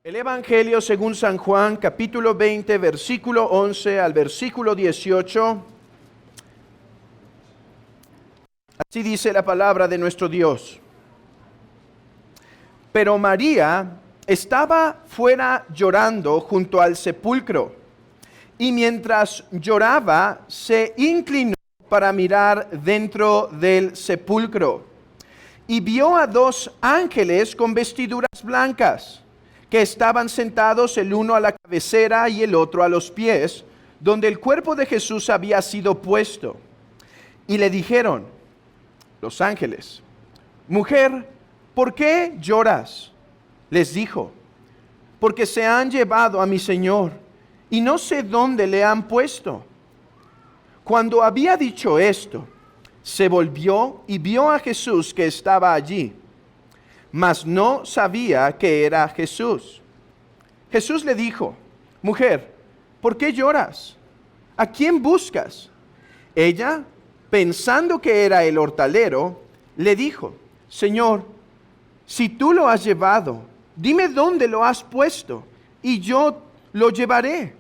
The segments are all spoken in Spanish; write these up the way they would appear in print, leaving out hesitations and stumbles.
El Evangelio según San Juan, capítulo 20, versículo 11 al versículo 18. Así dice la palabra de nuestro Dios. Pero María estaba fuera llorando junto al sepulcro, y mientras lloraba se inclinó para mirar dentro del sepulcro, y vio a dos ángeles con vestiduras blancas, que estaban sentados el uno a la cabecera y el otro a los pies, donde el cuerpo de Jesús había sido puesto. Y le dijeron los ángeles: Mujer, ¿por qué lloras? Les dijo: Porque se han llevado a mi Señor, y no sé dónde le han puesto. Cuando había dicho esto, se volvió y vio a Jesús que estaba allí, mas no sabía que era Jesús. Jesús le dijo: Mujer, ¿por qué lloras? ¿A quién buscas? Ella, pensando que era el hortalero, le dijo: Señor, si tú lo has llevado, dime dónde lo has puesto, y yo lo llevaré.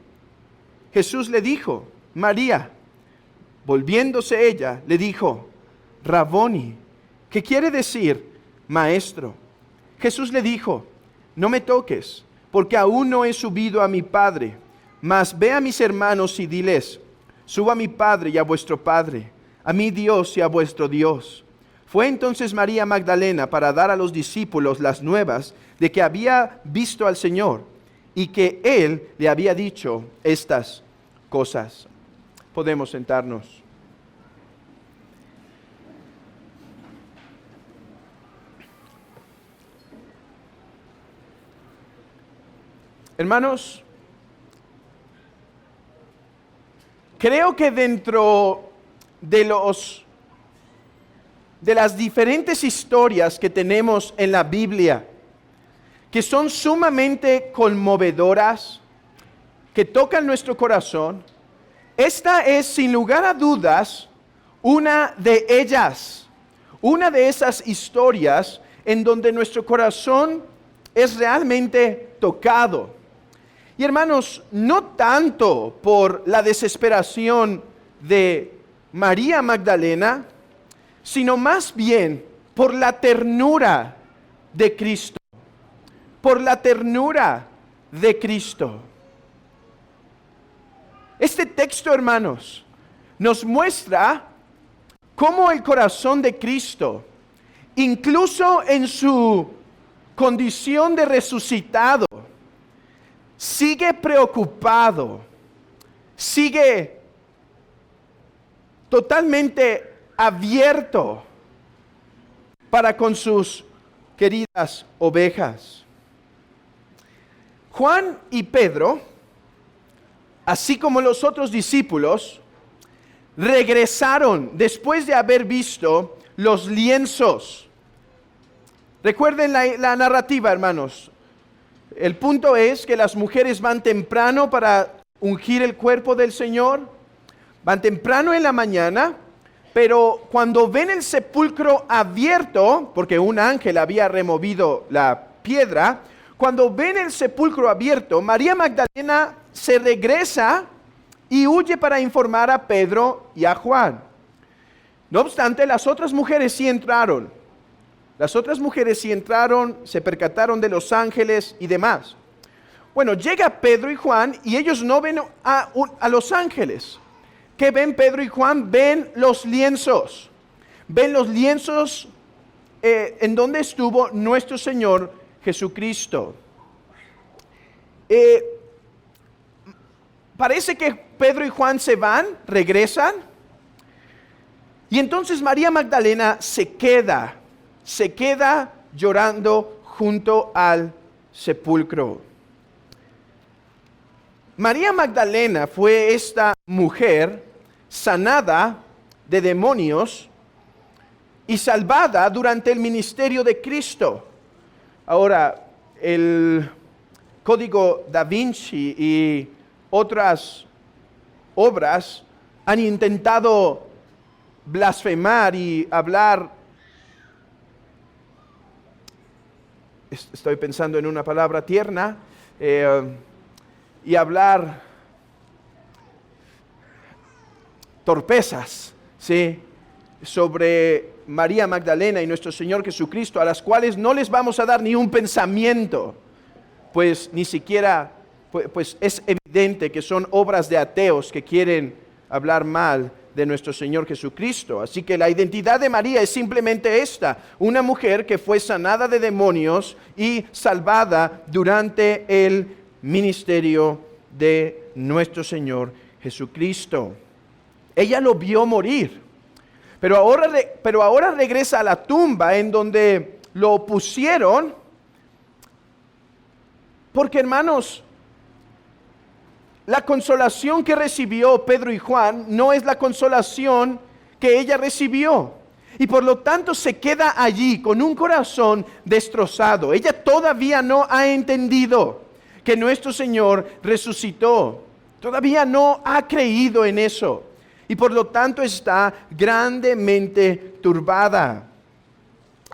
Jesús le dijo: María. Volviéndose ella, le dijo: Raboni, que quiere decir Maestro. Jesús le dijo: No me toques, porque aún no he subido a mi Padre, mas ve a mis hermanos y diles: Subo a mi Padre y a vuestro Padre, a mi Dios y a vuestro Dios. Fue entonces María Magdalena para dar a los discípulos las nuevas de que había visto al Señor y que Él le había dicho estas cosas. Podemos sentarnos. Hermanos, creo que dentro de las diferentes historias que tenemos en la Biblia, que son sumamente conmovedoras, que tocan nuestro corazón, esta es sin lugar a dudas una de ellas, una de esas historias en donde nuestro corazón es realmente tocado. Y hermanos, no tanto por la desesperación de María Magdalena, sino más bien por la ternura de Cristo. Por la ternura de Cristo. Este texto, hermanos, nos muestra cómo el corazón de Cristo, incluso en su condición de resucitado, sigue preocupado, sigue totalmente abierto para con sus queridas ovejas. Juan y Pedro, así como los otros discípulos, regresaron después de haber visto los lienzos. Recuerden la narrativa, hermanos. El punto es que las mujeres van temprano para ungir el cuerpo del Señor, van temprano en la mañana, pero cuando ven el sepulcro abierto, porque un ángel había removido la piedra, cuando ven el sepulcro abierto, María Magdalena se regresa y huye para informar a Pedro y a Juan. No obstante, las otras mujeres sí entraron. Las otras mujeres sí entraron, se percataron de los ángeles y demás. Bueno, llega Pedro y Juan y ellos no ven a los ángeles. ¿Qué ven Pedro y Juan? Ven los lienzos. Ven los lienzos en donde estuvo nuestro Señor Jesucristo. Parece que Pedro y Juan se van, regresan. Y entonces María Magdalena se queda llorando junto al sepulcro. María Magdalena fue esta mujer sanada de demonios y salvada durante el ministerio de Cristo. Ahora, el Código Da Vinci y otras obras han intentado blasfemar y hablar. Estoy pensando en una palabra tierna, y hablar torpezas, ¿sí?, sobre María Magdalena y nuestro Señor Jesucristo, a las cuales no les vamos a dar ni un pensamiento, pues ni siquiera, pues es evidente que son obras de ateos que quieren hablar mal de nuestro Señor Jesucristo. Así que la identidad de María es simplemente esta: una mujer que fue sanada de demonios y salvada durante el ministerio de nuestro Señor Jesucristo. Ella lo vio morir, pero ahora regresa a la tumba en donde lo pusieron, porque, hermanos, la consolación que recibió Pedro y Juan no es la consolación que ella recibió. Y por lo tanto se queda allí con un corazón destrozado. Ella todavía no ha entendido que nuestro Señor resucitó. Todavía no ha creído en eso. Y por lo tanto está grandemente turbada.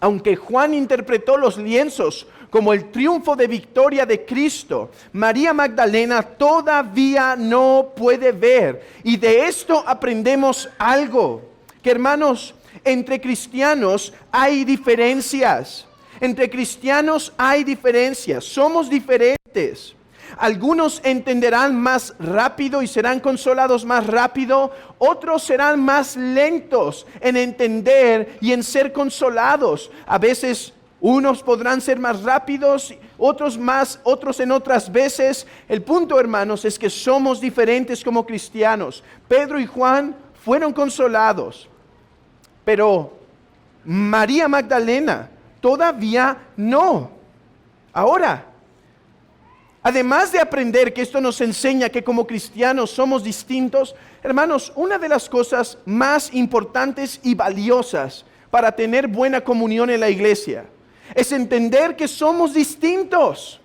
Aunque Juan interpretó los lienzos como el triunfo de victoria de Cristo, María Magdalena todavía no puede ver. Y de esto aprendemos algo, que, hermanos, entre cristianos hay diferencias. Entre cristianos hay diferencias. Somos diferentes. Algunos entenderán más rápido y serán consolados más rápido. Otros serán más lentos en entender y en ser consolados. A veces unos podrán ser más rápidos, otros en otras veces. El punto, hermanos, es que somos diferentes como cristianos. Pedro y Juan fueron consolados, pero María Magdalena todavía no. Ahora, además de aprender que esto nos enseña que como cristianos somos distintos, hermanos, una de las cosas más importantes y valiosas para tener buena comunión en la iglesia es entender que somos distintos,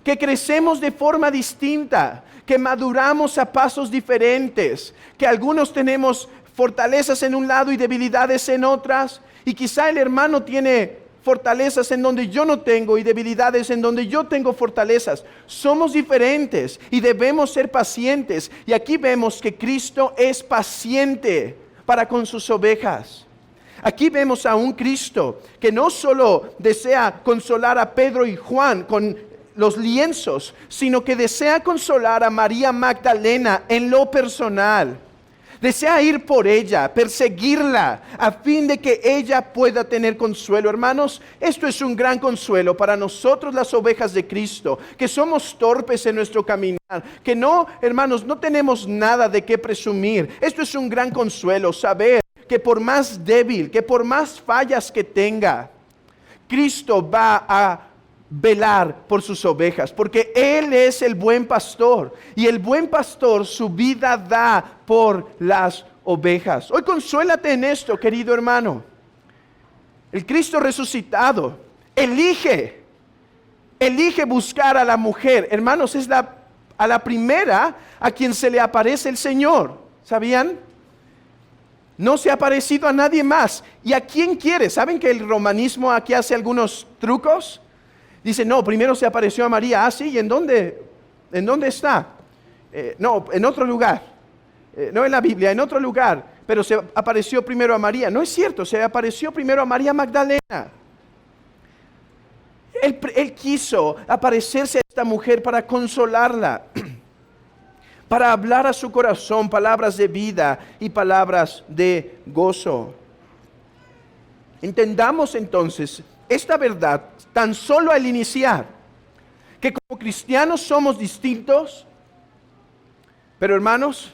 que crecemos de forma distinta, que maduramos a pasos diferentes, que algunos tenemos fortalezas en un lado y debilidades en otras, y quizá el hermano tiene fortalezas en donde yo no tengo y debilidades en donde yo tengo fortalezas. Somos diferentes y debemos ser pacientes. Y aquí vemos que Cristo es paciente para con sus ovejas. Aquí vemos a un Cristo que no solo desea consolar a Pedro y Juan con los lienzos, sino que desea consolar a María Magdalena en lo personal. Desea ir por ella, perseguirla, a fin de que ella pueda tener consuelo. Hermanos, esto es un gran consuelo para nosotros, las ovejas de Cristo, que somos torpes en nuestro caminar, que no, hermanos, no tenemos nada de qué presumir. Esto es un gran consuelo, saber que por más débil, que por más fallas que tenga, Cristo va a velar por sus ovejas, porque Él es el buen pastor, y el buen pastor su vida da por las ovejas. Hoy consuélate en esto, querido hermano. El Cristo resucitado elige buscar a la mujer. Hermanos, es a la primera a quien se le aparece el Señor. ¿Sabían? No se ha aparecido a nadie más. ¿Y a quién quiere? ¿Saben que el romanismo aquí hace algunos trucos? Dice, no, primero se apareció a María. Ah, sí, ¿y en dónde está? No, en otro lugar. No en la Biblia, en otro lugar. Pero se apareció primero a María. No es cierto, se apareció primero a María Magdalena. Él quiso aparecerse a esta mujer para consolarla, para hablar a su corazón palabras de vida y palabras de gozo. Entendamos entonces esta verdad tan solo al iniciar, que como cristianos somos distintos, pero hermanos,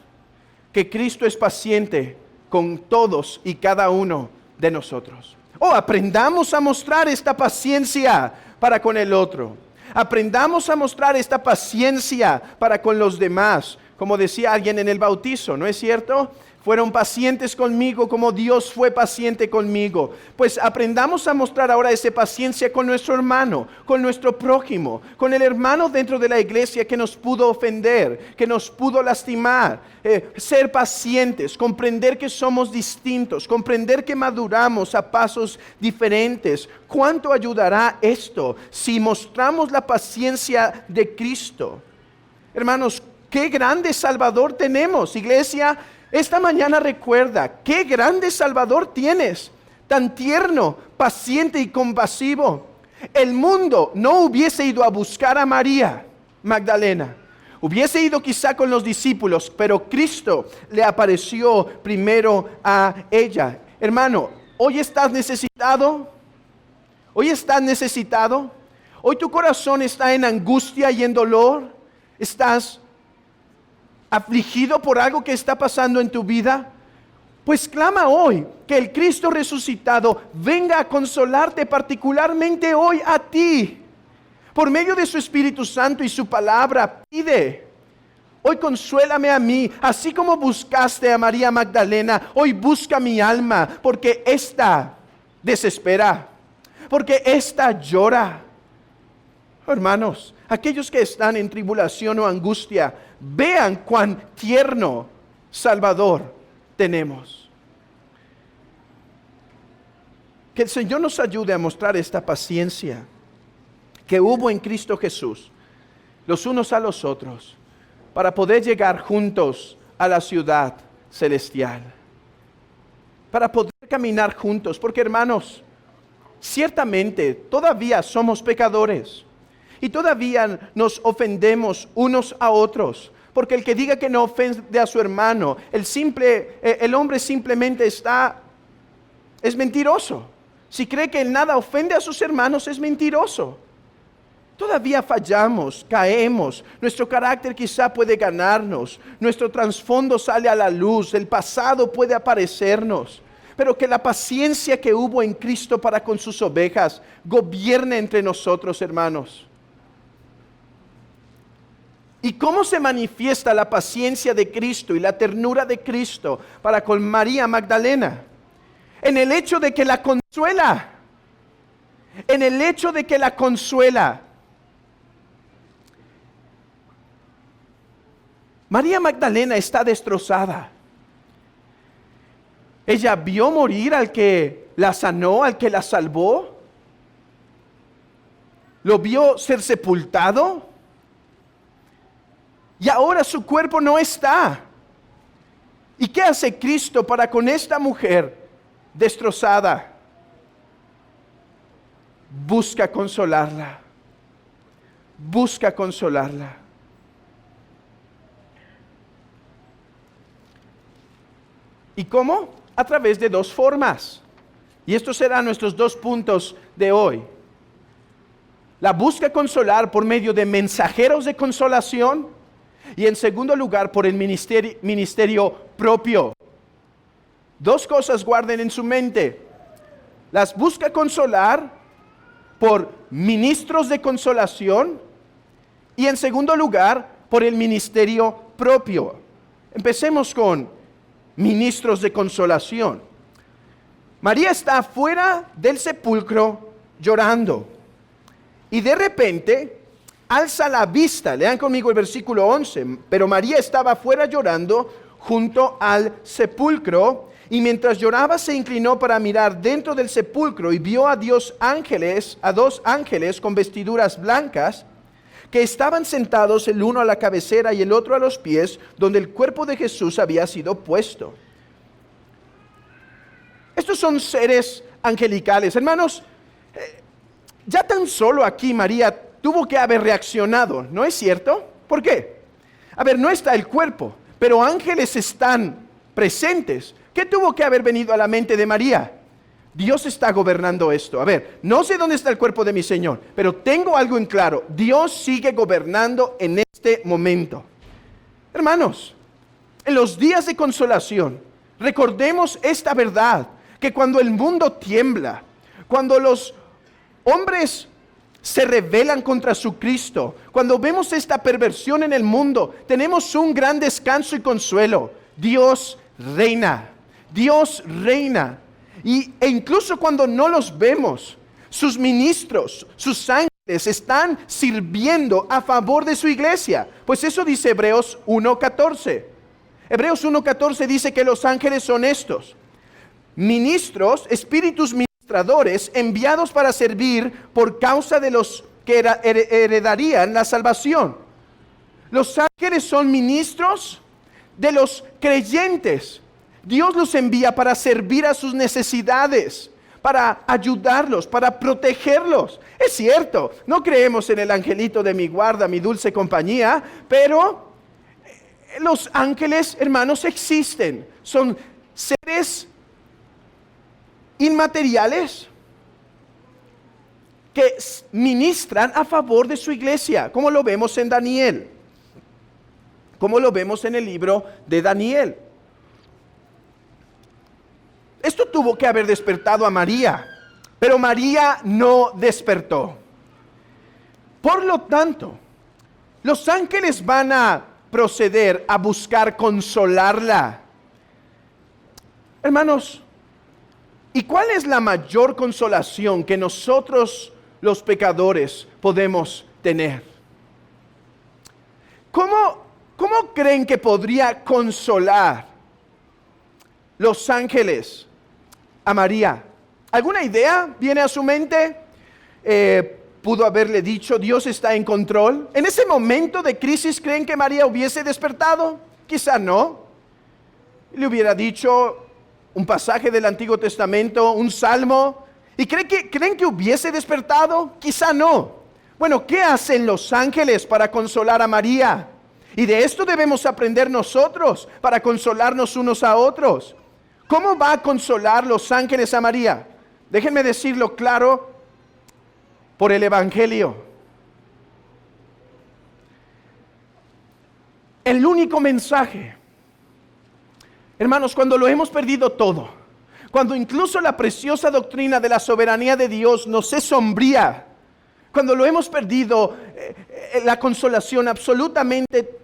que Cristo es paciente con todos y cada uno de nosotros. Aprendamos a mostrar esta paciencia para con el otro. Aprendamos a mostrar esta paciencia para con los demás. como decía alguien en el bautizo, ¿no es cierto? Fueron pacientes conmigo como Dios fue paciente conmigo. Pues aprendamos a mostrar ahora esa paciencia con nuestro hermano, con nuestro prójimo, con el hermano dentro de la iglesia que nos pudo ofender, que nos pudo lastimar. Ser pacientes, comprender que somos distintos, comprender que maduramos a pasos diferentes. ¿Cuánto ayudará esto si mostramos la paciencia de Cristo? Hermanos, qué grande Salvador tenemos, iglesia. Esta mañana recuerda, qué grande Salvador tienes, tan tierno, paciente y compasivo. El mundo no hubiese ido a buscar a María Magdalena, hubiese ido quizá con los discípulos, pero Cristo le apareció primero a ella. Hermano, hoy estás necesitado, hoy tu corazón está en angustia y en dolor, estás afligido por algo que está pasando en tu vida, pues clama hoy que el Cristo resucitado venga a consolarte particularmente hoy a ti. Por medio de su Espíritu Santo y su palabra, pide: hoy consuélame a mí, así como buscaste a María Magdalena, hoy busca mi alma, porque ésta desespera, porque ésta llora. Hermanos, aquellos que están en tribulación o angustia, vean cuán tierno Salvador tenemos. Que el Señor nos ayude a mostrar esta paciencia que hubo en Cristo Jesús, los unos a los otros, para poder llegar juntos a la ciudad celestial, para poder caminar juntos, porque hermanos, ciertamente todavía somos pecadores. Y todavía nos ofendemos unos a otros, porque el que diga que no ofende a su hermano, el hombre simplemente es mentiroso. Si cree que en nada ofende a sus hermanos, es mentiroso. Todavía fallamos, caemos, nuestro carácter quizá puede ganarnos, nuestro trasfondo sale a la luz, el pasado puede aparecernos. Pero que la paciencia que hubo en Cristo para con sus ovejas gobierne entre nosotros, hermanos. ¿Y cómo se manifiesta la paciencia de Cristo y la ternura de Cristo para con María Magdalena? En el hecho de que la consuela. En el hecho de que la consuela. María Magdalena está destrozada. Ella vio morir al que la sanó, al que la salvó. Lo vio ser sepultado. Y ahora su cuerpo no está. ¿Y qué hace Cristo para con esta mujer destrozada? Busca consolarla. Busca consolarla. ¿Y cómo? A través de dos formas. Y estos serán nuestros 2 puntos de hoy. La busca consolar por medio de mensajeros de consolación. Y en segundo lugar, por el ministerio propio. 2 cosas guarden en su mente. Las busca consolar por ministros de consolación. Y en segundo lugar, por el ministerio propio. Empecemos con ministros de consolación. María está afuera del sepulcro llorando. Y de repente alza la vista. Lean conmigo el versículo 11. Pero María estaba afuera llorando junto al sepulcro, y mientras lloraba se inclinó para mirar dentro del sepulcro y vio a 2 ángeles con vestiduras blancas que estaban sentados, el uno a la cabecera y el otro a los pies, donde el cuerpo de Jesús había sido puesto. Estos son seres angelicales. Hermanos, ya tan solo aquí María tuvo que haber reaccionado, ¿no es cierto? ¿Por qué? A ver, no está el cuerpo, pero ángeles están presentes. ¿Qué tuvo que haber venido a la mente de María? Dios está gobernando esto. A ver, no sé dónde está el cuerpo de mi Señor, pero tengo algo en claro. Dios sigue gobernando en este momento. Hermanos, en los días de consolación, recordemos esta verdad, que cuando el mundo tiembla, cuando los hombres se rebelan contra su Cristo, cuando vemos esta perversión en el mundo, tenemos un gran descanso y consuelo. Dios reina. Dios reina. E incluso cuando no los vemos, sus ministros, sus ángeles están sirviendo a favor de su iglesia. Pues eso dice Hebreos 1:14. Hebreos 1:14 dice que los ángeles son estos: ministros, espíritus ministradores, enviados para servir por causa de los que heredarían la salvación. Los ángeles son ministros de los creyentes. Dios los envía para servir a sus necesidades, para ayudarlos, para protegerlos. Es cierto, no creemos en el angelito de mi guarda, mi dulce compañía, pero los ángeles, hermanos, existen. Son seres inmateriales que ministran a favor de su iglesia, como lo vemos en Daniel, como lo vemos en el libro de Daniel. Esto tuvo que haber despertado a María, pero María no despertó. Por lo tanto, los ángeles van a proceder a buscar consolarla. Hermanos, ¿y cuál es la mayor consolación que nosotros los pecadores podemos tener? ¿Cómo creen que podría consolar los ángeles a María? ¿Alguna idea viene a su mente? Pudo haberle dicho, Dios está en control. En ese momento de crisis, ¿creen que María hubiese despertado? Quizá no. Le hubiera dicho un pasaje del Antiguo Testamento, un salmo. ¿Y creen que hubiese despertado? Quizá no. Bueno, ¿qué hacen los ángeles para consolar a María? Y de esto debemos aprender nosotros para consolarnos unos a otros. ¿Cómo va a consolar los ángeles a María? Déjenme decirlo claro, por el Evangelio. El único mensaje, hermanos, cuando lo hemos perdido todo, cuando incluso la preciosa doctrina de la soberanía de Dios nos es sombría, cuando lo hemos perdido, la consolación, absolutamente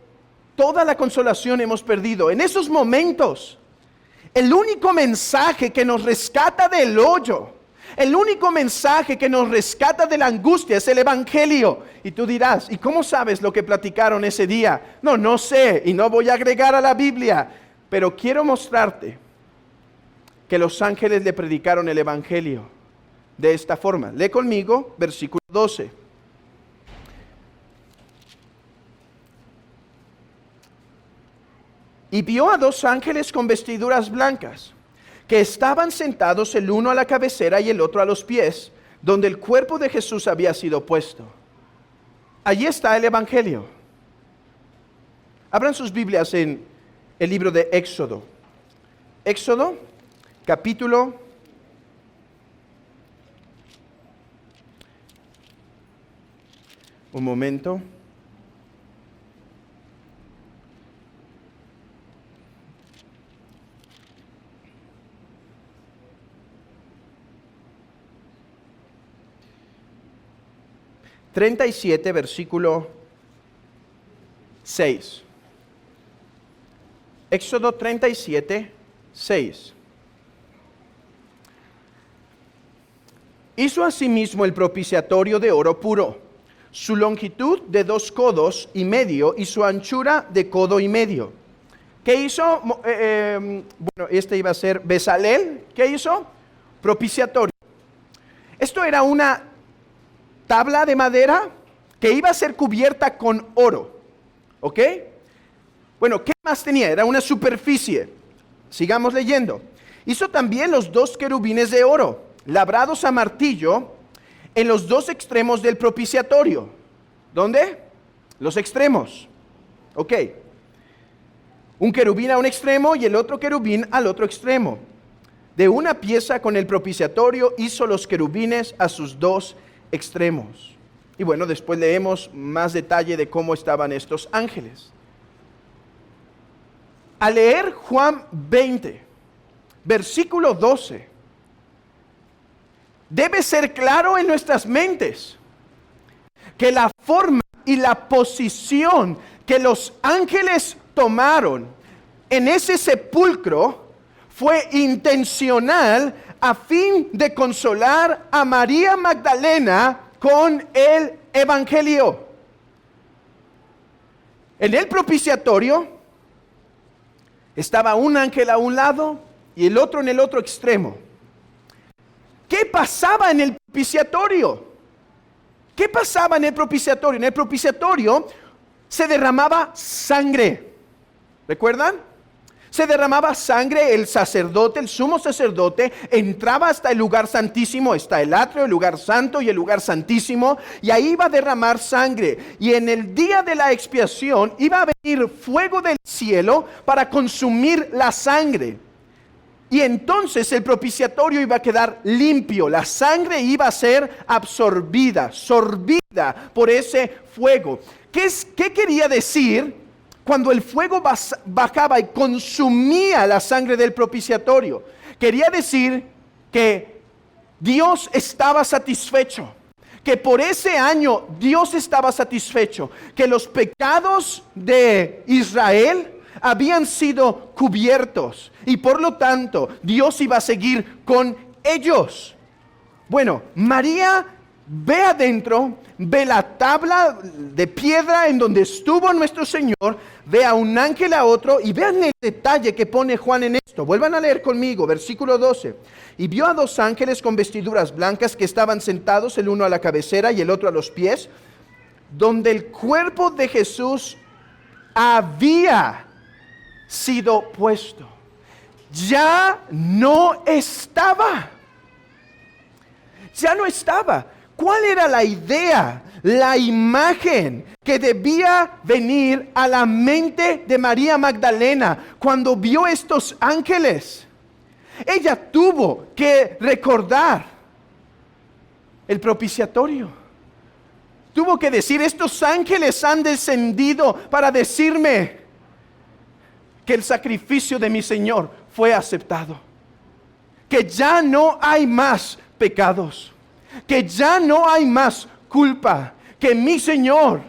toda la consolación hemos perdido. En esos momentos, el único mensaje que nos rescata del hoyo, el único mensaje que nos rescata de la angustia es el Evangelio. Y tú dirás, ¿y cómo sabes lo que platicaron ese día? No sé, y no voy a agregar a la Biblia, pero quiero mostrarte que los ángeles le predicaron el Evangelio de esta forma. Lee conmigo, versículo 12. Y vio a dos ángeles con vestiduras blancas, que estaban sentados el uno a la cabecera y el otro a los pies, donde el cuerpo de Jesús había sido puesto. Allí está el Evangelio. Abran sus Biblias en el libro de Éxodo. Éxodo, capítulo 37, versículo 6. Éxodo 37, 6. Hizo asimismo el propiciatorio de oro puro, su longitud de 2 codos y medio y su anchura de codo y medio. ¿Qué hizo? Este iba a ser Bezalel. ¿Qué hizo? Propiciatorio. Esto era una tabla de madera que iba a ser cubierta con oro. ¿Ok? Bueno, ¿qué más tenía? Era una superficie. Sigamos leyendo. Hizo también los 2 querubines de oro, labrados a martillo, en los 2 extremos del propiciatorio. ¿Dónde? Los extremos. Ok. Un querubín a un extremo y el otro querubín al otro extremo. De una pieza con el propiciatorio hizo los querubines a sus 2 extremos. Y bueno, después leemos más detalle de cómo estaban estos ángeles. Al leer Juan 20, versículo 12, debe ser claro en nuestras mentes que la forma y la posición que los ángeles tomaron en ese sepulcro fue intencional a fin de consolar a María Magdalena con el evangelio. En el propiciatorio estaba un ángel a un lado y el otro en el otro extremo. ¿Qué pasaba en el propiciatorio? ¿Qué pasaba en el propiciatorio? En el propiciatorio se derramaba sangre. ¿Recuerdan? Se derramaba sangre, el sacerdote, el sumo sacerdote, entraba hasta el lugar santísimo, está el atrio, el lugar santo y el lugar santísimo, y ahí iba a derramar sangre. Y en el día de la expiación iba a venir fuego del cielo para consumir la sangre. Y entonces el propiciatorio iba a quedar limpio, la sangre iba a ser absorbida, sorbida por ese fuego. ¿Qué quería decir cuando el fuego bajaba y consumía la sangre del propiciatorio? Quería decir que Dios estaba satisfecho, que por ese año Dios estaba satisfecho, que los pecados de Israel habían sido cubiertos y por lo tanto Dios iba a seguir con ellos. Bueno, María ve adentro, ve la tabla de piedra en donde estuvo nuestro Señor, ve a un ángel a otro y vean el detalle que pone Juan en esto. Vuelvan a leer conmigo, versículo 12. Y vio a dos ángeles con vestiduras blancas que estaban sentados, el uno a la cabecera y el otro a los pies, donde el cuerpo de Jesús había sido puesto. Ya no estaba. Ya no estaba. ¿Cuál era la idea, la imagen que debía venir a la mente de María Magdalena cuando vio estos ángeles? Ella tuvo que recordar el propiciatorio. Tuvo que decir, estos ángeles han descendido para decirme que el sacrificio de mi Señor fue aceptado, que ya no hay más pecados, que ya no hay más culpa, que mi Señor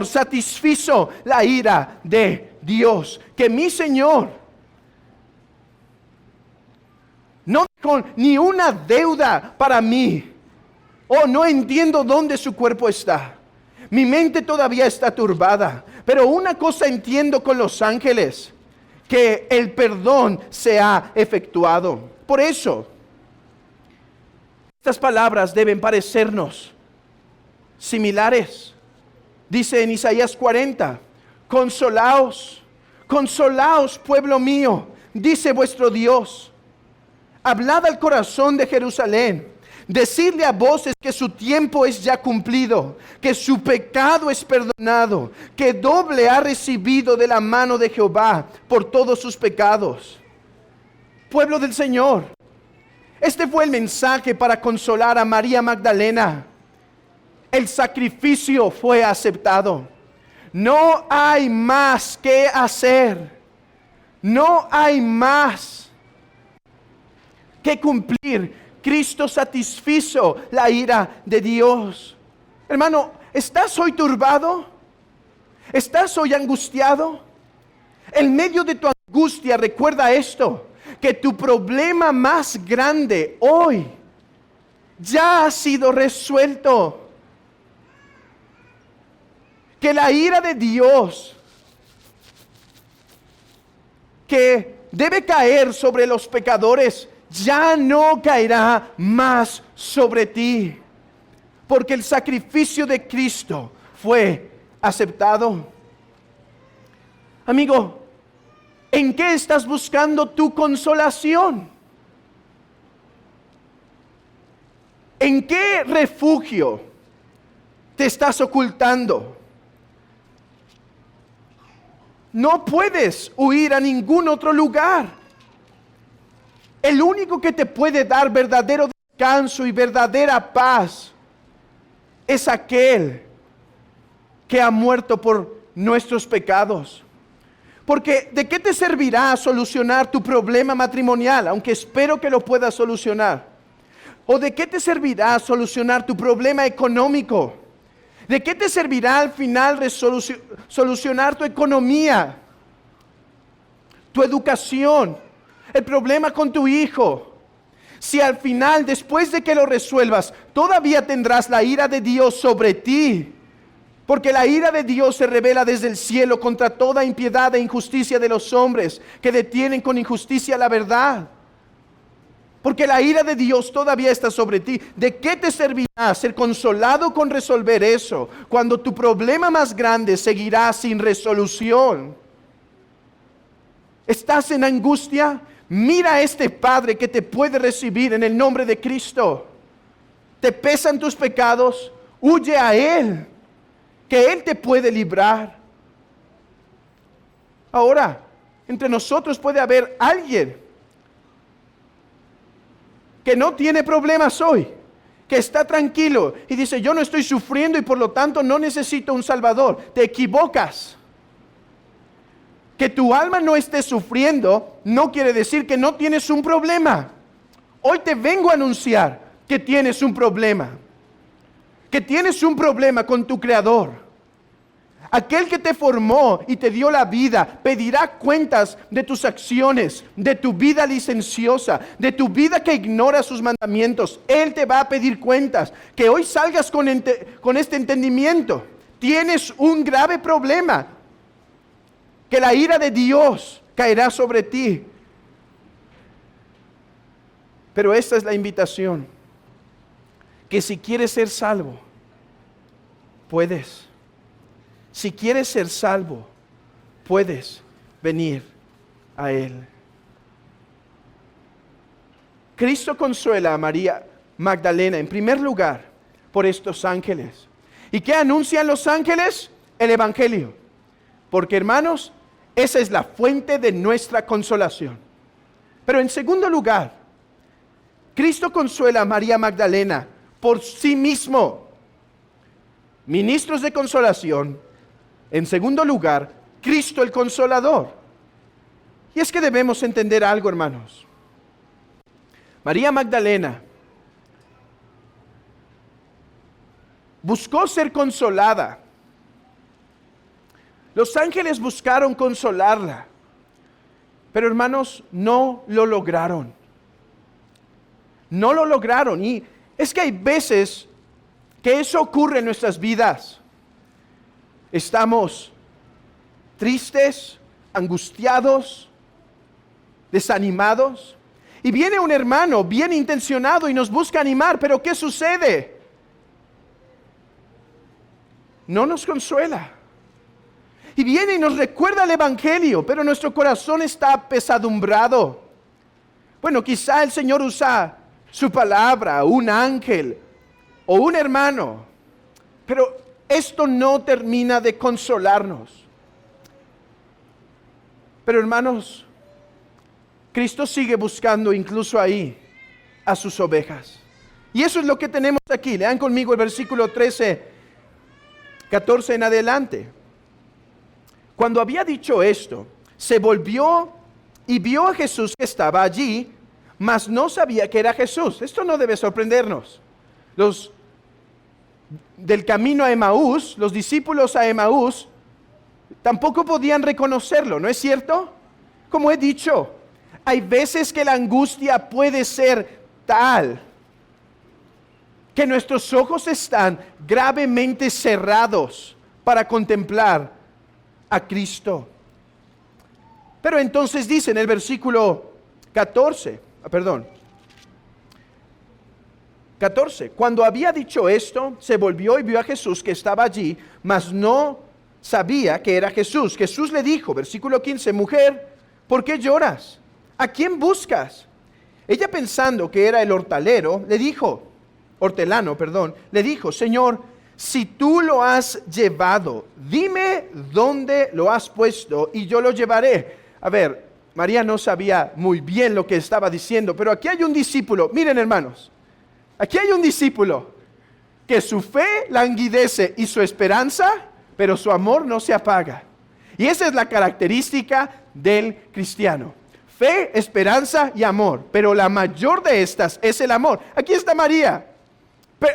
satisfizo la ira de Dios, que mi Señor no dejó ni una deuda para mí. Oh, no entiendo dónde su cuerpo está. Mi mente todavía está turbada. Pero una cosa entiendo con los ángeles, que el perdón se ha efectuado. Por eso, estas palabras deben parecernos similares. Dice en Isaías 40, consolaos, consolaos, pueblo mío, dice vuestro Dios. Hablad al corazón de Jerusalén. Decidle a voces que su tiempo es ya cumplido, que su pecado es perdonado, que doble ha recibido de la mano de Jehová por todos sus pecados. Pueblo del Señor, este fue el mensaje para consolar a María Magdalena. El sacrificio fue aceptado. No hay más que hacer. No hay más que cumplir. Cristo satisfizo la ira de Dios. Hermano, ¿estás hoy turbado? ¿Estás hoy angustiado? En medio de tu angustia, recuerda esto, que tu problema más grande hoy ya ha sido resuelto. Que la ira de Dios que debe caer sobre los pecadores ya no caerá más sobre ti, porque el sacrificio de Cristo fue aceptado. Amigo, ¿en qué estás buscando tu consolación? ¿En qué refugio te estás ocultando? No puedes huir a ningún otro lugar. El único que te puede dar verdadero descanso y verdadera paz es aquel que ha muerto por nuestros pecados. Porque ¿de qué te servirá solucionar tu problema matrimonial? Aunque espero que lo puedas solucionar. ¿O de qué te servirá solucionar tu problema económico? ¿De qué te servirá al final solucionar tu economía, tu educación, el problema con tu hijo? Si al final, después de que lo resuelvas, todavía tendrás la ira de Dios sobre ti. Porque la ira de Dios se revela desde el cielo contra toda impiedad e injusticia de los hombres que detienen con injusticia la verdad. Porque la ira de Dios todavía está sobre ti. ¿De qué te servirá ser consolado con resolver eso, cuando tu problema más grande seguirá sin resolución? ¿Estás en angustia? Mira a este Padre que te puede recibir en el nombre de Cristo. ¿Te pesan tus pecados? Huye a Él, que Él te puede librar. Ahora, entre nosotros puede haber alguien que no tiene problemas hoy, que está tranquilo y dice, yo no estoy sufriendo y por lo tanto no necesito un Salvador. Te equivocas. Que tu alma no esté sufriendo no quiere decir que no tienes un problema. Hoy te vengo a anunciar que tienes un problema. Que tienes un problema con tu Creador. Aquel que te formó y te dio la vida pedirá cuentas de tus acciones, de tu vida licenciosa, de tu vida que ignora sus mandamientos. Él te va a pedir cuentas. Que hoy salgas con este entendimiento. Tienes un grave problema. Que la ira de Dios caerá sobre ti. Pero esta es la invitación. Que si quieres ser salvo, puedes. Si quieres ser salvo, puedes venir a Él. Cristo consuela a María Magdalena, en primer lugar, por estos ángeles. ¿Y qué anuncian los ángeles? El Evangelio. Porque, hermanos, esa es la fuente de nuestra consolación. Pero en segundo lugar, Cristo consuela a María Magdalena por sí mismo. Ministros de consolación. En segundo lugar, Cristo el Consolador. Y es que debemos entender algo, hermanos. María Magdalena buscó ser consolada. Los ángeles buscaron consolarla. Pero, hermanos, no lo lograron. No lo lograron. Y es que hay veces que eso ocurre en nuestras vidas. Estamos tristes, angustiados, desanimados. Y viene un hermano bien intencionado y nos busca animar. Pero ¿qué sucede? No nos consuela. Y viene y nos recuerda el Evangelio, pero nuestro corazón está apesadumbrado. Bueno, quizá el Señor usa su palabra, un ángel o un hermano, pero esto no termina de consolarnos. Pero, hermanos, Cristo sigue buscando incluso ahí a sus ovejas. Y eso es lo que tenemos aquí. Lean conmigo el versículo 13, 14 en adelante. Cuando había dicho esto, se volvió y vio a Jesús que estaba allí, mas no sabía que era Jesús. Esto no debe sorprendernos. Los del camino a Emaús, los discípulos a Emaús, tampoco podían reconocerlo, ¿no es cierto? Como he dicho, hay veces que la angustia puede ser tal que nuestros ojos están gravemente cerrados para contemplar a Cristo. Pero entonces dice en el versículo 14, cuando había dicho esto, se volvió y vio a Jesús que estaba allí, mas no sabía que era Jesús. Jesús le dijo, versículo 15, mujer, ¿por qué lloras? ¿A quién buscas? Ella, pensando que era el hortelano, le dijo, Señor, si tú lo has llevado, dime dónde lo has puesto y yo lo llevaré. A ver, María no sabía muy bien lo que estaba diciendo, pero aquí hay un discípulo, miren, hermanos, aquí hay un discípulo que su fe languidece y su esperanza, pero su amor no se apaga. Y esa es la característica del cristiano. fe, esperanza y amor, pero la mayor de estas es el amor. Aquí está María,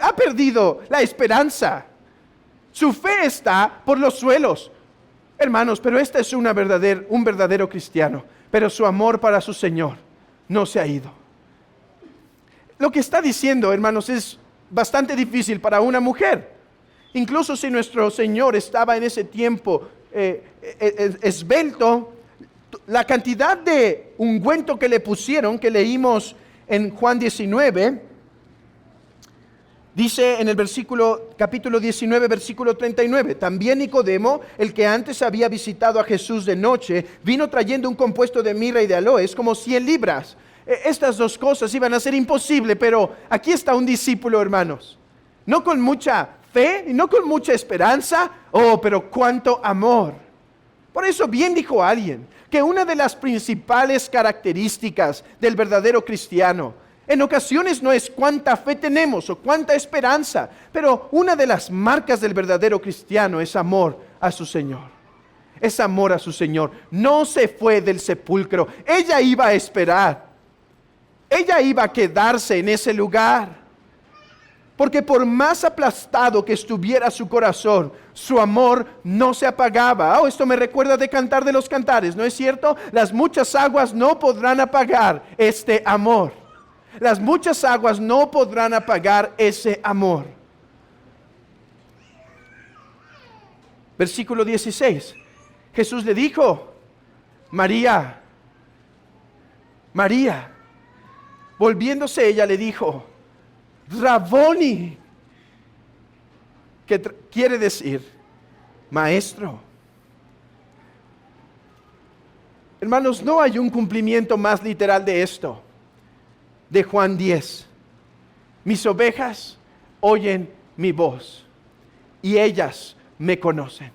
ha perdido la esperanza. Su fe está por los suelos. Hermanos, pero este es un verdadero cristiano, pero su amor para su Señor no se ha ido. Lo que está diciendo, hermanos, es bastante difícil para una mujer. Incluso si nuestro Señor estaba en ese tiempo esbelto, la cantidad de ungüento que le pusieron, que leímos en Juan 19, dice en el capítulo 19, versículo 39, también Nicodemo, el que antes había visitado a Jesús de noche, vino trayendo un compuesto de mirra y de aloes, como 100 libras. Estas dos cosas iban a ser imposibles, pero aquí está un discípulo, hermanos, no con mucha fe y no con mucha esperanza, pero cuánto amor. Por eso bien dijo alguien, que una de las principales características del verdadero cristiano, en ocasiones no es cuánta fe tenemos o cuánta esperanza, pero una de las marcas del verdadero cristiano es amor a su Señor. Es amor a su Señor. No se fue del sepulcro. Ella iba a esperar. Ella iba a quedarse en ese lugar. Porque por más aplastado que estuviera su corazón, su amor no se apagaba. Esto me recuerda de Cantar de los Cantares, ¿no es cierto? Las muchas aguas no podrán apagar este amor. Las muchas aguas no podrán apagar ese amor. Versículo 16. Jesús le dijo, María, María. Volviéndose ella le dijo, Raboni, que quiere decir maestro. Hermanos, no hay un cumplimiento más literal de esto. De Juan 10. Mis ovejas oyen mi voz y ellas me conocen.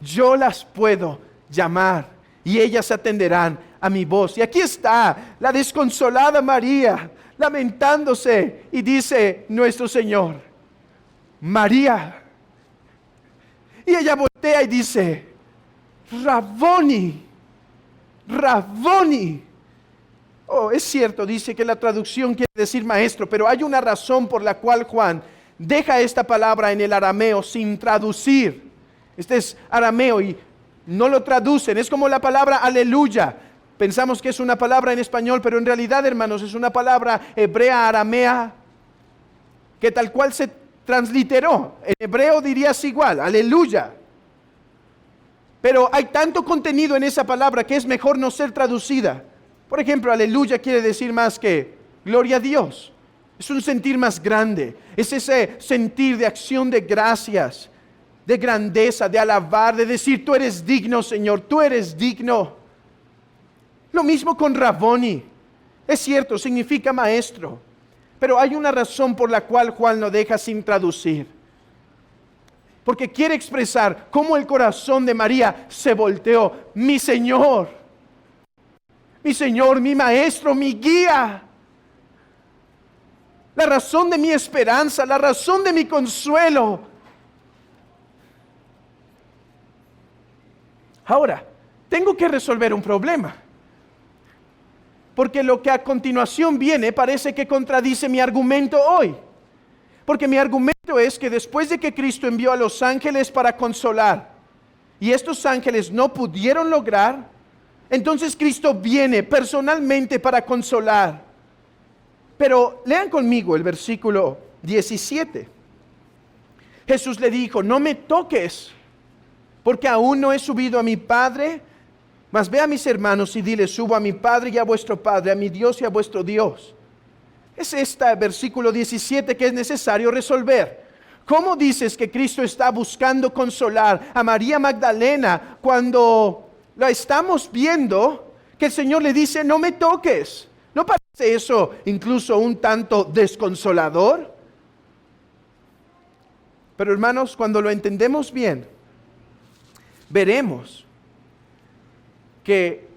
Yo las puedo llamar y ellas atenderán a mi voz. Y aquí está la desconsolada María lamentándose y dice nuestro Señor, María. Y ella voltea y dice, Raboni, Raboni. Es cierto, dice que la traducción quiere decir maestro, pero hay una razón por la cual Juan deja esta palabra en el arameo sin traducir. Este es arameo y no lo traducen. Es como la palabra aleluya. Pensamos que es una palabra en español, pero en realidad, hermanos, es una palabra hebrea aramea que tal cual se transliteró. En hebreo dirías igual, aleluya. Pero hay tanto contenido en esa palabra que es mejor no ser traducida. Por ejemplo, aleluya quiere decir más que gloria a Dios. Es un sentir más grande. Es ese sentir de acción de gracias, de grandeza, de alabar, de decir, tú eres digno, Señor, tú eres digno. Lo mismo con Raboni. Es cierto, significa maestro. Pero hay una razón por la cual Juan lo deja sin traducir. Porque quiere expresar cómo el corazón de María se volteó. Mi Señor, mi maestro, mi guía. La razón de mi esperanza, la razón de mi consuelo. Ahora, tengo que resolver un problema. Porque lo que a continuación viene parece que contradice mi argumento hoy. Porque mi argumento es que después de que Cristo envió a los ángeles para consolar, y estos ángeles no pudieron lograr, entonces Cristo viene personalmente para consolar. Pero lean conmigo el versículo 17. Jesús le dijo, no me toques, porque aún no he subido a mi Padre, mas ve a mis hermanos y dile, subo a mi Padre y a vuestro Padre, a mi Dios y a vuestro Dios. Es este versículo 17 que es necesario resolver. ¿Cómo dices que Cristo está buscando consolar a María Magdalena cuando la estamos viendo que el Señor le dice, no me toques? ¿No parece eso incluso un tanto desconsolador? Pero hermanos, cuando lo entendemos bien, veremos que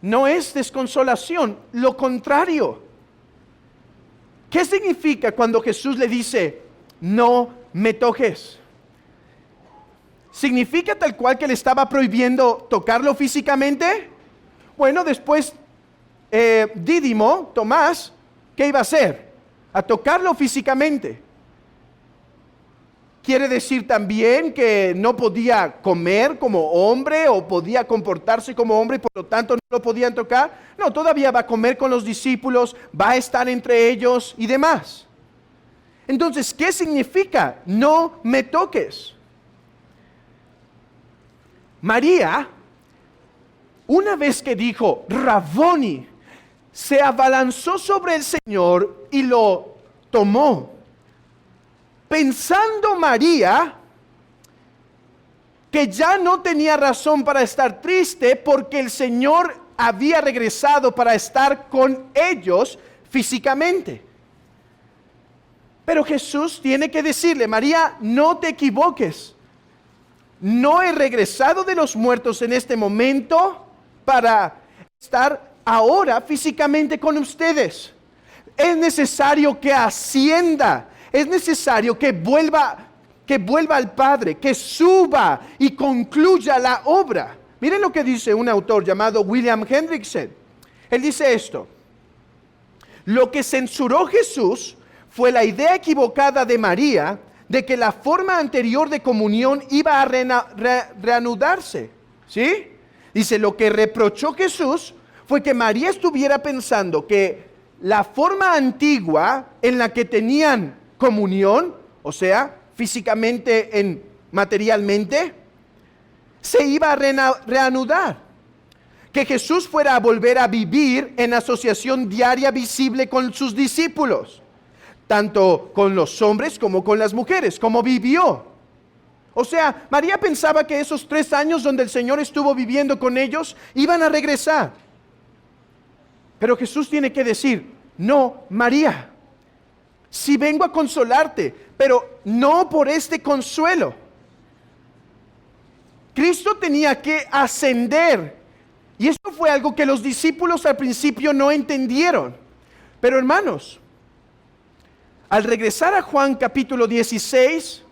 no es desconsolación, lo contrario. ¿Qué significa cuando Jesús le dice, no me toques? ¿Significa tal cual que le estaba prohibiendo tocarlo físicamente? Bueno, después Dídimo, Tomás, ¿qué iba a hacer? A tocarlo físicamente. ¿Quiere decir también que no podía comer como hombre o podía comportarse como hombre y por lo tanto no lo podían tocar? No, todavía va a comer con los discípulos, va a estar entre ellos y demás. Entonces, ¿qué significa no me toques? María, una vez que dijo Raboni, se abalanzó sobre el Señor y lo tomó. Pensando María que ya no tenía razón para estar triste porque el Señor había regresado para estar con ellos físicamente. Pero Jesús tiene que decirle, María, no te equivoques. No he regresado de los muertos en este momento para estar ahora físicamente con ustedes. Es necesario que ascienda. Es necesario que vuelva al Padre, que suba y concluya la obra. Miren lo que dice un autor llamado William Hendrickson. Él dice esto: lo que censuró Jesús fue la idea equivocada de María de que la forma anterior de comunión iba a reanudarse. ¿Sí? Dice, lo que reprochó Jesús fue que María estuviera pensando que la forma antigua en la que tenían comunión, o sea, físicamente, materialmente, se iba a reanudar. Que Jesús fuera a volver a vivir en asociación diaria visible con sus discípulos, tanto con los hombres como con las mujeres, como vivió. O sea, María pensaba que esos 3 años donde el Señor estuvo viviendo con ellos, iban a regresar. Pero Jesús tiene que decir, no, María, si vengo a consolarte, pero no por este consuelo. Cristo tenía que ascender. Y esto fue algo que los discípulos al principio no entendieron. Pero hermanos, al regresar a Juan capítulo 16,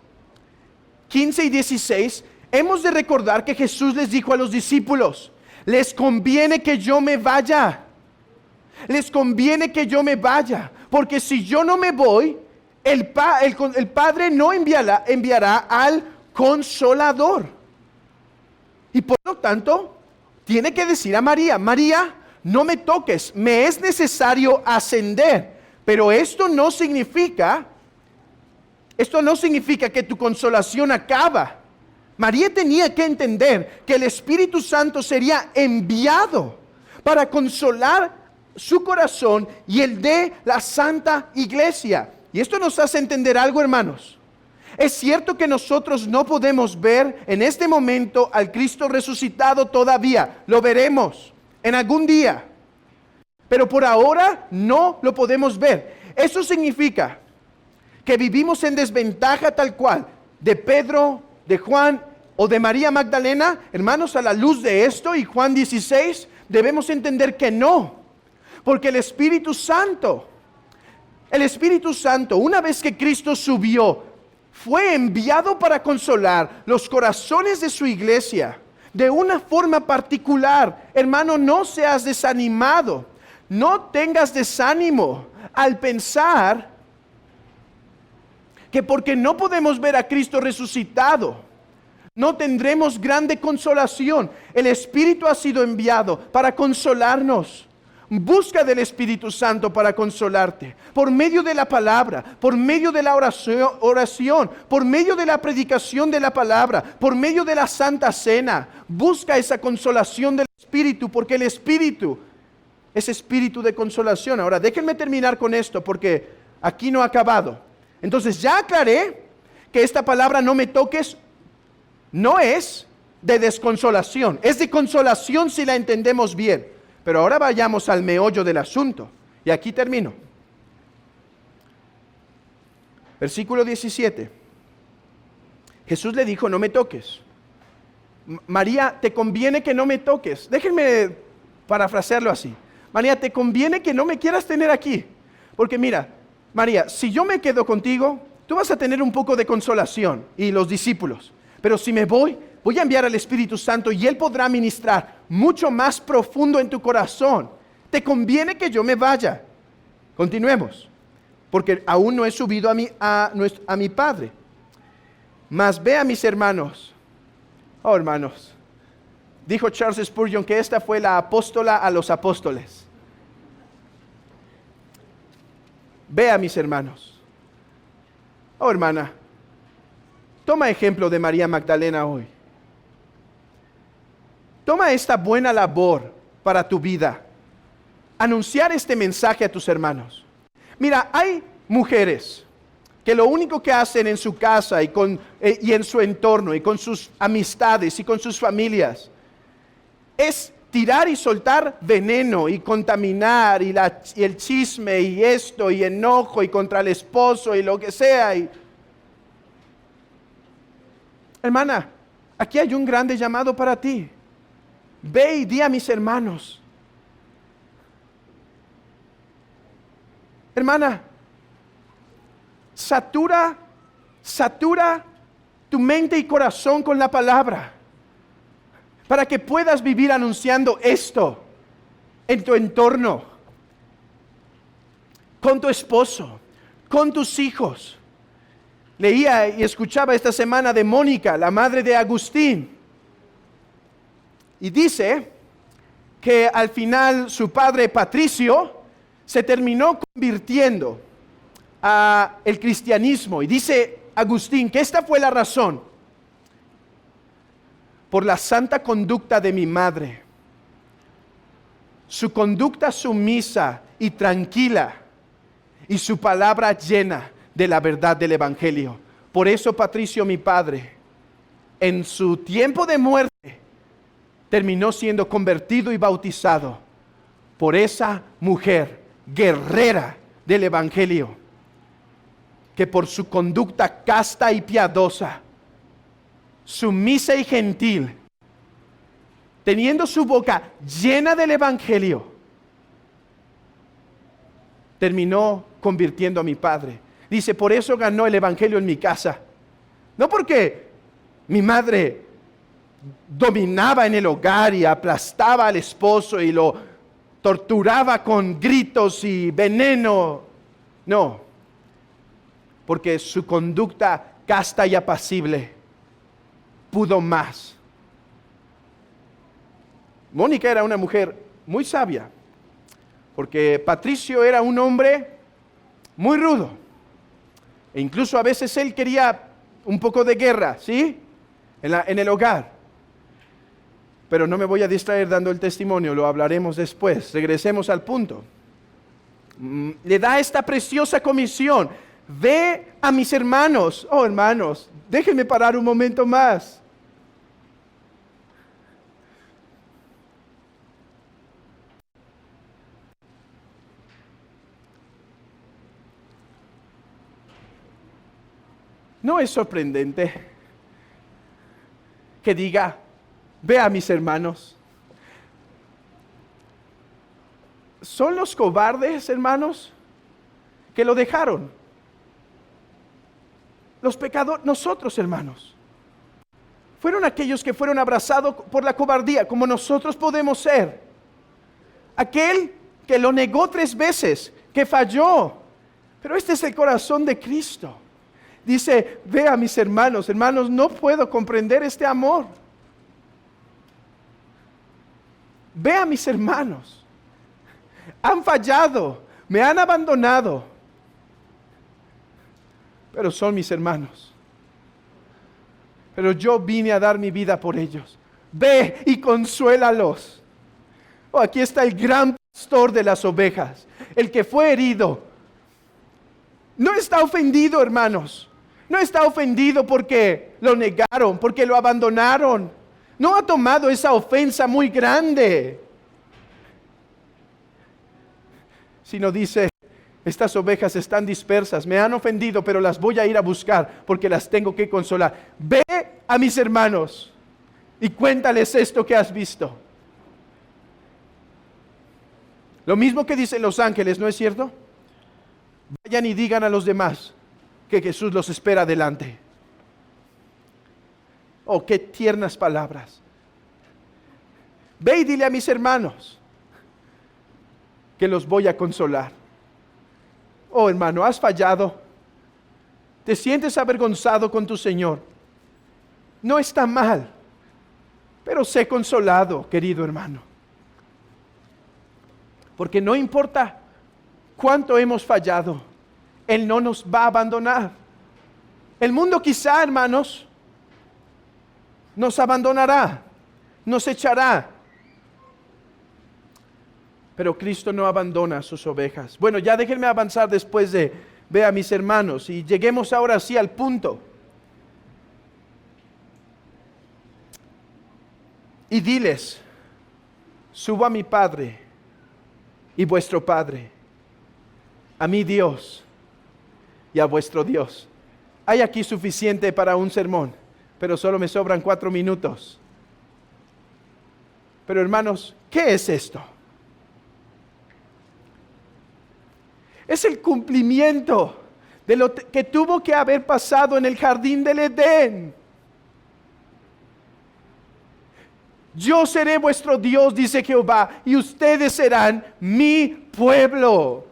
15 y 16, hemos de recordar que Jesús les dijo a los discípulos, les conviene que yo me vaya. Les conviene que yo me vaya, porque si yo no me voy, el Padre no enviará al Consolador. Y por lo tanto, tiene que decir a María, María, no me toques, me es necesario ascender, pero esto no significa que tu consolación acaba. María tenía que entender que el Espíritu Santo sería enviado para consolar su corazón y el de la Santa Iglesia. Y esto nos hace entender algo, hermanos. Es cierto que nosotros no podemos ver en este momento al Cristo resucitado todavía. Lo veremos en algún día. Pero por ahora no lo podemos ver. Eso significa que vivimos en desventaja tal cual de Pedro, de Juan o de María Magdalena. Hermanos, a la luz de esto y Juan 16, debemos entender que no. Porque el Espíritu Santo, una vez que Cristo subió, fue enviado para consolar los corazones de su iglesia de una forma particular. Hermano, no seas desanimado, no tengas desánimo al pensar que porque no podemos ver a Cristo resucitado, no tendremos grande consolación. El Espíritu ha sido enviado para consolarnos. Busca del Espíritu Santo para consolarte, por medio de la palabra, por medio de la oración, por medio de la predicación de la palabra, por medio de la Santa Cena. Busca esa consolación del Espíritu, porque el Espíritu es espíritu de consolación. Ahora, déjenme terminar con esto, porque aquí no ha acabado. Entonces, ya aclaré que esta palabra no me toques no es de desconsolación, es de consolación si la entendemos bien. Pero ahora vayamos al meollo del asunto. Y aquí termino. Versículo 17. Jesús le dijo, no me toques. María, te conviene que no me toques. Déjenme parafrasearlo así. María, te conviene que no me quieras tener aquí. Porque mira, María, si yo me quedo contigo, tú vas a tener un poco de consolación y los discípulos. Pero si me voy a enviar al Espíritu Santo y Él podrá ministrar mucho más profundo en tu corazón. te conviene que yo me vaya. Continuemos, porque aún no he subido a mi Padre. Mas ve a mis hermanos. Oh, hermanos, dijo Charles Spurgeon que esta fue la apóstola a los apóstoles. Ve a mis hermanos. Oh, hermana, toma ejemplo de María Magdalena hoy. Toma esta buena labor para tu vida. Anunciar este mensaje a tus hermanos. Mira, hay mujeres que lo único que hacen en su casa y en su entorno y con sus amistades y con sus familias es tirar y soltar veneno y contaminar y el chisme y esto y enojo y contra el esposo y lo que sea. Hermana, aquí hay un grande llamado para ti. Ve y di a mis hermanos. Hermana, satura tu mente y corazón con la palabra para que puedas vivir anunciando esto en tu entorno, con tu esposo, con tus hijos. Leía y escuchaba esta semana de Mónica, la madre de Agustín, y dice que al final su padre Patricio se terminó convirtiendo al cristianismo. Y dice Agustín que esta fue la razón: por la santa conducta de mi madre, su conducta sumisa y tranquila, y su palabra llena de la verdad del Evangelio. Por eso Patricio, mi padre, en su tiempo de muerte, terminó siendo convertido y bautizado por esa mujer guerrera del Evangelio, que por su conducta casta y piadosa, sumisa y gentil, teniendo su boca llena del Evangelio, terminó convirtiendo a mi padre. Dice, por eso ganó el Evangelio en mi casa. No porque mi madre dominaba en el hogar y aplastaba al esposo y lo torturaba con gritos y veneno. No, porque su conducta casta y apacible pudo más. Mónica era una mujer muy sabia, porque Patricio era un hombre muy rudo. E incluso a veces él quería un poco de guerra, ¿sí? En el hogar. Pero no me voy a distraer dando el testimonio, lo hablaremos después. Regresemos al punto. Le da esta preciosa comisión: ve a mis hermanos. Oh, hermanos, déjenme parar un momento más. ¿No es sorprendente que diga, ve a mis hermanos? Son los cobardes, hermanos, que lo dejaron. Los pecadores, nosotros, hermanos, fueron aquellos que fueron abrazados por la cobardía, como nosotros podemos ser. Aquel que lo negó 3 veces, que falló. Pero este es el corazón de Cristo. Dice, ve a mis hermanos. Hermanos, no puedo comprender este amor. Ve a mis hermanos. Han fallado, me han abandonado, pero son mis hermanos. Pero yo vine a dar mi vida por ellos. Ve y consuélalos. Oh, aquí está el gran pastor de las ovejas, el que fue herido. No está ofendido, hermanos. No está ofendido porque lo negaron, porque lo abandonaron. No ha tomado esa ofensa muy grande, sino dice, estas ovejas están dispersas, me han ofendido, pero las voy a ir a buscar porque las tengo que consolar. Ve a mis hermanos y cuéntales esto que has visto. Lo mismo que dicen los ángeles, ¿no es cierto? Vayan y digan a los demás que Jesús los espera adelante. Oh, qué tiernas palabras. Ve y dile a mis hermanos. que los voy a consolar. Oh, hermano, has fallado. Te sientes avergonzado con tu Señor. No está mal, pero sé consolado, querido hermano. Porque no importa cuánto hemos fallado, Él no nos va a abandonar. El mundo quizá, hermanos, nos abandonará, nos echará. Pero Cristo no abandona a sus ovejas. Bueno, ya déjenme avanzar después de ver a mis hermanos y lleguemos ahora sí al punto. Y diles, subo a mi Padre y vuestro Padre, a mi Dios y a vuestro Dios. Hay aquí suficiente para un sermón, pero solo me sobran 4 minutos. Pero hermanos, ¿qué es esto? Es el cumplimiento de lo que tuvo que haber pasado en el jardín del Edén. Yo seré vuestro Dios, dice Jehová, y ustedes serán mi pueblo.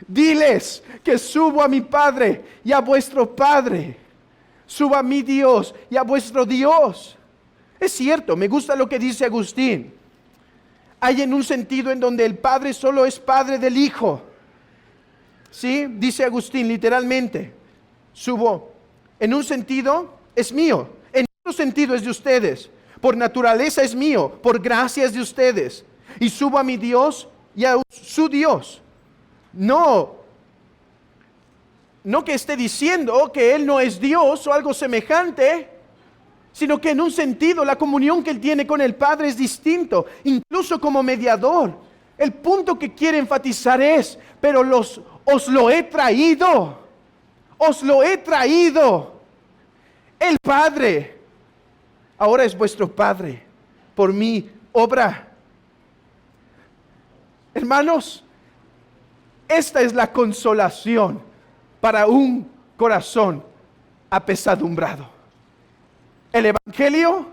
Diles que subo a mi Padre y a vuestro Padre. Subo a mi Dios y a vuestro Dios. Es cierto, me gusta lo que dice Agustín. Hay en un sentido en donde el Padre solo es Padre del Hijo. ¿Sí? Dice Agustín literalmente. Subo. En un sentido es mío. En otro sentido es de ustedes. Por naturaleza es mío. Por gracia es de ustedes. Y subo a mi Dios y a su Dios. No que esté diciendo que Él no es Dios o algo semejante, sino que en un sentido la comunión que Él tiene con el Padre es distinto, incluso como mediador. El punto que quiere enfatizar es, pero os lo he traído, el Padre ahora es vuestro Padre, por mi obra. Hermanos, esta es la consolación para un corazón apesadumbrado. El Evangelio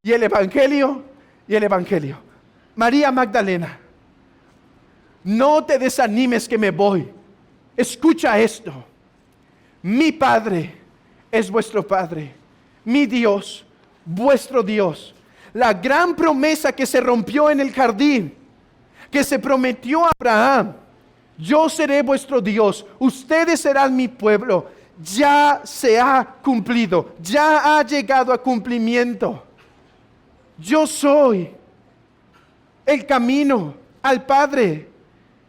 y el Evangelio y el Evangelio. María Magdalena, no te desanimes que me voy. Escucha esto. Mi Padre es vuestro Padre. Mi Dios, vuestro Dios. La gran promesa que se rompió en el jardín, que se prometió a Abraham. Yo seré vuestro Dios, ustedes serán mi pueblo. Ya se ha cumplido, ya ha llegado a cumplimiento. Yo soy el camino al Padre.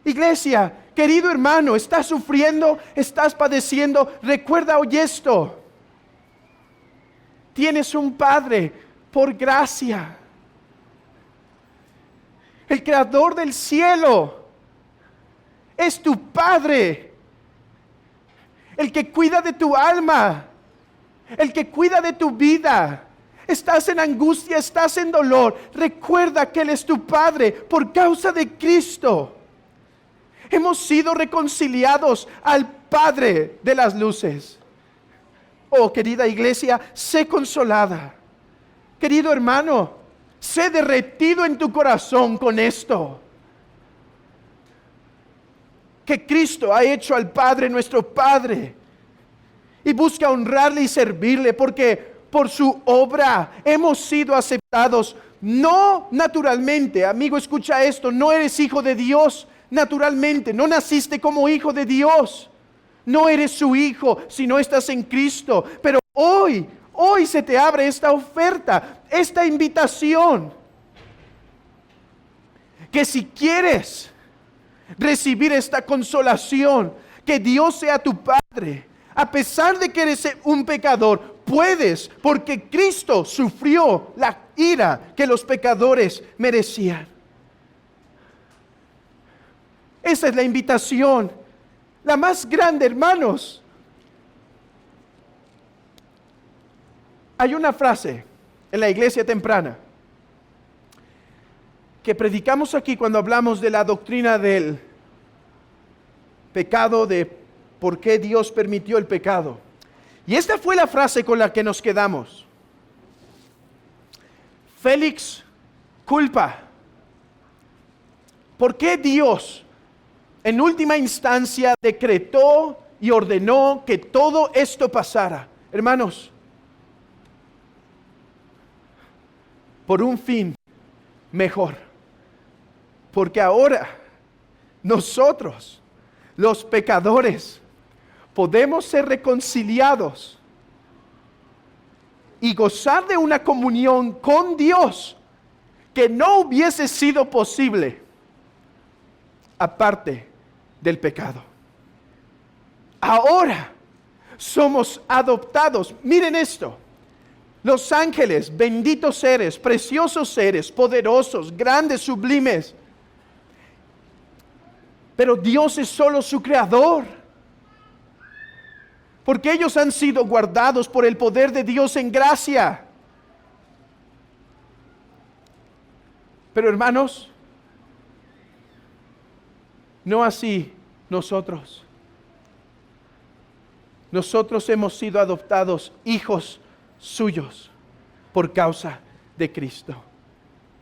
Iglesia, querido hermano, estás sufriendo, estás padeciendo, recuerda hoy esto. Tienes un Padre por gracia. El creador del cielo es tu Padre, el que cuida de tu alma, el que cuida de tu vida. Estás en angustia, estás en dolor. Recuerda que Él es tu Padre por causa de Cristo. Hemos sido reconciliados al Padre de las luces. Oh, querida iglesia, sé consolada. Querido hermano, sé derretido en tu corazón con esto. Que Cristo ha hecho al Padre nuestro Padre. Y busca honrarle y servirle porque por su obra hemos sido aceptados. No naturalmente, amigo, escucha esto, no eres hijo de Dios naturalmente, no naciste como hijo de Dios. No eres su hijo si no estás en Cristo. Pero hoy se te abre esta oferta, esta invitación. Que si quieres recibir esta consolación, que Dios sea tu Padre, a pesar de que eres un pecador, puedes, porque Cristo sufrió la ira que los pecadores merecían. Esa es la invitación, la más grande, hermanos. Hay una frase en la iglesia temprana que predicamos aquí cuando hablamos de la doctrina del pecado, de por qué Dios permitió el pecado. Y esta fue la frase con la que nos quedamos. Felix culpa, ¿Por qué Dios en última instancia decretó y ordenó que todo esto pasara? Hermanos, por un fin mejor. Porque ahora nosotros, los pecadores, podemos ser reconciliados y gozar de una comunión con Dios que no hubiese sido posible aparte del pecado. Ahora somos adoptados. Miren esto. Los ángeles, benditos seres, preciosos seres, poderosos, grandes, sublimes. Pero Dios es solo su creador. Porque ellos han sido guardados por el poder de Dios en gracia. Pero hermanos, no así nosotros. Nosotros hemos sido adoptados hijos suyos por causa de Cristo.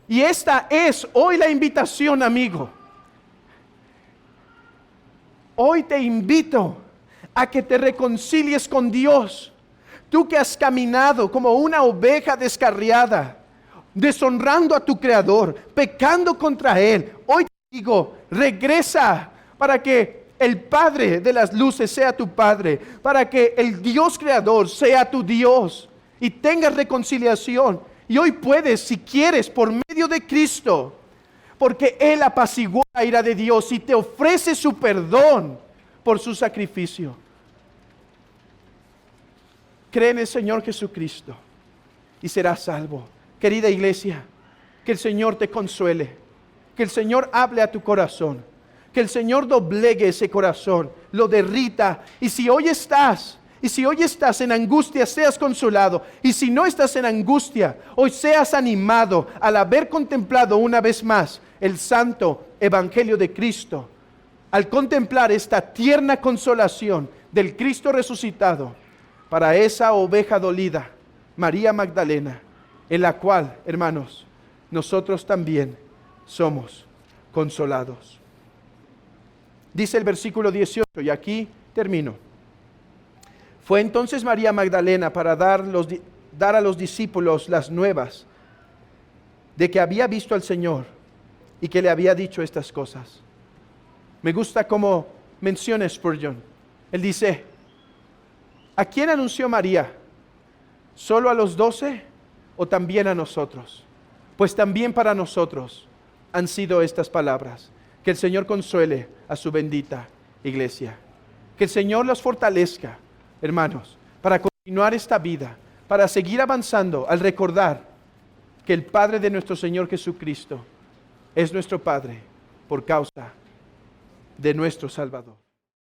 Y esta es hoy la invitación, amigo. Hoy te invito a que te reconcilies con Dios. Tú que has caminado como una oveja descarriada, deshonrando a tu Creador, pecando contra Él. Hoy te digo, regresa para que el Padre de las luces sea tu Padre, para que el Dios Creador sea tu Dios y tengas reconciliación. Y hoy puedes, si quieres, por medio de Cristo, porque Él apaciguó la ira de Dios y te ofrece su perdón por su sacrificio. Cree en el Señor Jesucristo y serás salvo. Querida iglesia, que el Señor te consuele, que el Señor hable a tu corazón, que el Señor doblegue ese corazón, lo derrita. Y si hoy estás en angustia, seas consolado. Y si no estás en angustia, hoy seas animado al haber contemplado una vez más el santo evangelio de Cristo, al contemplar esta tierna consolación del Cristo resucitado para esa oveja dolida, María Magdalena, en la cual, hermanos, nosotros también somos consolados. Dice el versículo 18, y aquí termino. Fue entonces María Magdalena para dar a los discípulos las nuevas de que había visto al Señor y que le había dicho estas cosas. Me gusta cómo menciona Spurgeon. Él dice, ¿a quién anunció María? ¿Solo a los 12 o también a nosotros? Pues también para nosotros han sido estas palabras. Que el Señor consuele a su bendita iglesia. Que el Señor los fortalezca, hermanos, para continuar esta vida, para seguir avanzando al recordar que el Padre de nuestro Señor Jesucristo es nuestro Padre por causa de nuestro Salvador.